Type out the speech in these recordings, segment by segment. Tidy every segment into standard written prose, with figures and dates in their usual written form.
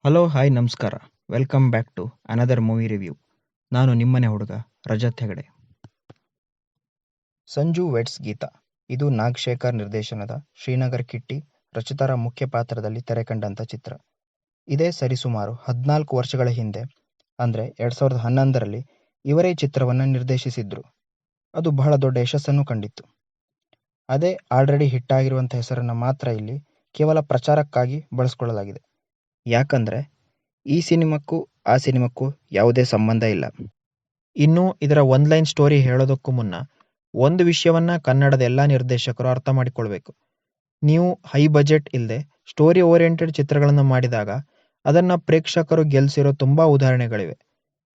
Hello hi ನಮಸ್ಕಾರ. Welcome back to another movie review. ನಾನು ನಿಮ್ಮನೆ ಹುಡುಗ ರಜತ್ ಹೆಗಡೆ. ಸಂಜು ವೆಡ್ಸ್ ಗೀತಾ ಇದು ನಾಗಶೇಖರ್ ನಿರ್ದೇಶನದ ಶ್ರೀನಗರ್ ಕಿಟ್ಟಿ ರಚಿತಾರ ಮುಖ್ಯ ಪಾತ್ರದಲ್ಲಿ ತೆರೆಕಂಡಂಥ ಚಿತ್ರ. ಇದೇ ಸರಿಸುಮಾರು 14 ವರ್ಷಗಳ ಹಿಂದೆ ಅಂದರೆ 2011ರಲ್ಲಿ ಇವರೇ ಚಿತ್ರವನ್ನು ನಿರ್ದೇಶಿಸಿದ್ರು. ಅದು ಬಹಳ ದೊಡ್ಡ ಯಶಸ್ಸನ್ನು ಕಂಡಿತ್ತು. ಅದೇ ಆಲ್ರೆಡಿ ಹಿಟ್ಟಾಗಿರುವಂಥ ಹೆಸರನ್ನು ಮಾತ್ರ ಇಲ್ಲಿ ಕೇವಲ ಪ್ರಚಾರಕ್ಕಾಗಿ ಬಳಸ್ಕೊಳ್ಳಲಾಗಿದೆ. ಯಾಕಂದರೆ ಈ ಸಿನಿಮಾಕ್ಕೂ ಆ ಸಿನಿಮಾಕ್ಕೂ ಯಾವುದೇ ಸಂಬಂಧ ಇಲ್ಲ. ಇನ್ನು ಇದರ ಒನ್ ಲೈನ್ ಸ್ಟೋರಿ ಹೇಳೋದಕ್ಕೂ ಮುನ್ನ ಒಂದು ವಿಷಯವನ್ನ ಕನ್ನಡದ ಎಲ್ಲ ನಿರ್ದೇಶಕರು ಅರ್ಥ ಮಾಡಿಕೊಳ್ಬೇಕು. ನೀವು ಹೈ ಬಜೆಟ್ ಇಲ್ಲದೆ ಸ್ಟೋರಿ ಓರಿಯೆಂಟೆಡ್ ಚಿತ್ರಗಳನ್ನು ಮಾಡಿದಾಗ ಅದನ್ನು ಪ್ರೇಕ್ಷಕರು ಗೆಲ್ಸಿರೋ ತುಂಬ ಉದಾಹರಣೆಗಳಿವೆ.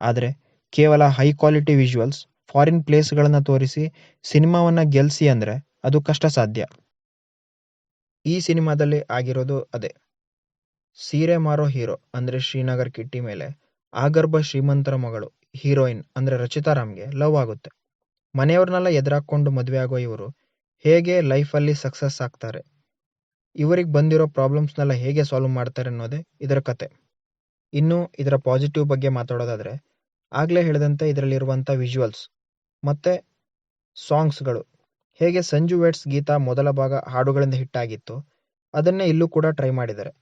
ಆದರೆ ಕೇವಲ ಹೈ ಕ್ವಾಲಿಟಿ ವಿಜುವಲ್ಸ್, ಫಾರಿನ್ ಪ್ಲೇಸ್ಗಳನ್ನು ತೋರಿಸಿ ಸಿನಿಮಾವನ್ನು ಗೆಲ್ಸಿ ಅಂದರೆ ಅದು ಕಷ್ಟ ಸಾಧ್ಯ. ಈ ಸಿನಿಮಾದಲ್ಲಿ ಆಗಿರೋದು ಅದೇ. ಸೀರೆ ಮಾರೋ ಹೀರೋ ಅಂದರೆ ಶ್ರೀನಗರ್ ಕಿಟ್ಟಿ ಮೇಲೆ ಆಗರ್ಭ ಶ್ರೀಮಂತರ ಮಗಳು ಹೀರೋಯಿನ್ ಅಂದರೆ ರಚಿತಾರಾಮ್ಗೆ ಲವ್ ಆಗುತ್ತೆ. ಮನೆಯವ್ರನ್ನೆಲ್ಲ ಎದುರಾಕೊಂಡು ಮದುವೆ ಆಗೋ ಇವರು ಹೇಗೆ ಲೈಫಲ್ಲಿ ಸಕ್ಸಸ್ ಆಗ್ತಾರೆ, ಇವರಿಗೆ ಬಂದಿರೋ ಪ್ರಾಬ್ಲಮ್ಸ್ನೆಲ್ಲ ಹೇಗೆ ಸಾಲ್ವ್ ಮಾಡ್ತಾರೆ ಅನ್ನೋದೇ ಇದರ ಕತೆ. ಇನ್ನು ಇದರ ಪಾಸಿಟಿವ್ ಬಗ್ಗೆ ಮಾತಾಡೋದಾದರೆ, ಆಗಲೇ ಹೇಳಿದಂತೆ ಇದರಲ್ಲಿರುವಂಥ ವಿಜುವಲ್ಸ್ ಮತ್ತು ಸಾಂಗ್ಸ್ಗಳು ಹೇಗೆ ಸಂಜು ವೆಡ್ಸ್ ಗೀತಾ ಮೊದಲ ಭಾಗ ಹಾಡುಗಳಿಂದ ಹಿಟ್ಟಾಗಿತ್ತು ಅದನ್ನೇ ಇಲ್ಲೂ ಕೂಡ ಟ್ರೈ ಮಾಡಿದ್ದಾರೆ.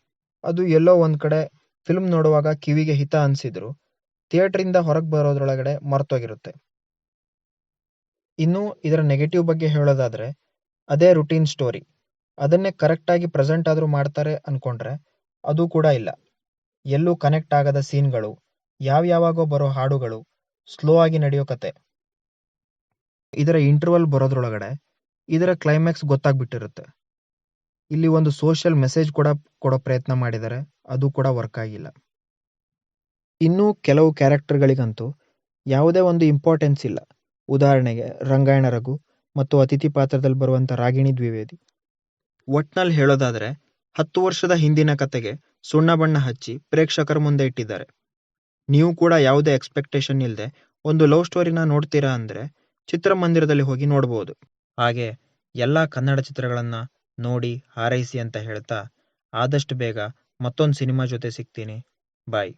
ಅದು ಎಲ್ಲೋ ಒಂದು ಕಡೆ ಫಿಲ್ಮ್ ನೋಡುವಾಗ ಕಿವಿಗೆ ಹಿತ ಅನಿಸಿದ್ರು ಥಿಯೇಟ್ರಿಂದ ಹೊರಗೆ ಬರೋದ್ರೊಳಗಡೆ ಮರ್ತೋಗಿರುತ್ತೆ. ಇನ್ನು ಇದರ ನೆಗೆಟಿವ್ ಬಗ್ಗೆ ಹೇಳೋದಾದರೆ, ಅದೇ ರುಟೀನ್ ಸ್ಟೋರಿ ಅದನ್ನೇ ಕರೆಕ್ಟಾಗಿ ಪ್ರೆಸೆಂಟ್ ಆದರೂ ಮಾಡ್ತಾರೆ ಅಂದ್ಕೊಂಡ್ರೆ ಅದು ಕೂಡ ಇಲ್ಲ. ಎಲ್ಲೂ ಕನೆಕ್ಟ್ ಆಗದ ಸೀನ್ಗಳು, ಯಾವಾಗೋ ಬರೋ ಹಾಡುಗಳು, ಸ್ಲೋ ಆಗಿ ನಡೆಯೋ ಕತೆ. ಇದರ ಇಂಟರ್ವಲ್ ಬರೋದ್ರೊಳಗಡೆ ಇದರ ಕ್ಲೈಮ್ಯಾಕ್ಸ್ ಗೊತ್ತಾಗ್ಬಿಟ್ಟಿರುತ್ತೆ. ಇಲ್ಲಿ ಒಂದು ಸೋಷಿಯಲ್ ಮೆಸೇಜ್ ಕೂಡ ಕೊಡೋ ಪ್ರಯತ್ನ ಮಾಡಿದರೆ ಅದು ಕೂಡ ವರ್ಕ್ ಆಗಿಲ್ಲ. ಇನ್ನೂ ಕೆಲವು ಕ್ಯಾರೆಕ್ಟರ್ಗಳಿಗಂತೂ ಯಾವುದೇ ಒಂದು ಇಂಪಾರ್ಟೆನ್ಸ್ ಇಲ್ಲ. ಉದಾಹರಣೆಗೆ ರಂಗಾಯಣ ರಘು ಮತ್ತು ಅತಿಥಿ ಪಾತ್ರದಲ್ಲಿ ಬರುವಂಥ ರಾಗಿಣಿ ದ್ವಿವೇದಿ. ಒಟ್ನಲ್ಲಿ ಹೇಳೋದಾದರೆ 10 ವರ್ಷದ ಹಿಂದಿನ ಕತೆಗೆ ಸುಣ್ಣ ಬಣ್ಣ ಹಚ್ಚಿ ಪ್ರೇಕ್ಷಕರ ಮುಂದೆ ಇಟ್ಟಿದ್ದಾರೆ. ನೀವು ಕೂಡ ಯಾವುದೇ ಎಕ್ಸ್ಪೆಕ್ಟೇಷನ್ ಇಲ್ಲದೆ ಒಂದು ಲವ್ ಸ್ಟೋರಿನ ನೋಡ್ತೀರಾ ಅಂದರೆ ಚಿತ್ರಮಂದಿರದಲ್ಲಿ ಹೋಗಿ ನೋಡ್ಬೋದು. ಹಾಗೆ ಎಲ್ಲ ಕನ್ನಡ ಚಿತ್ರಗಳನ್ನು ನೋಡಿ ಹಾರೈಸಿ ಅಂತ ಹೇಳ್ತಾ ಆದಷ್ಟು ಬೇಗ ಮತ್ತೊಂದು ಸಿನಿಮಾ ಜೊತೆ ಸಿಗ್ತೀನಿ. ಬಾಯ್.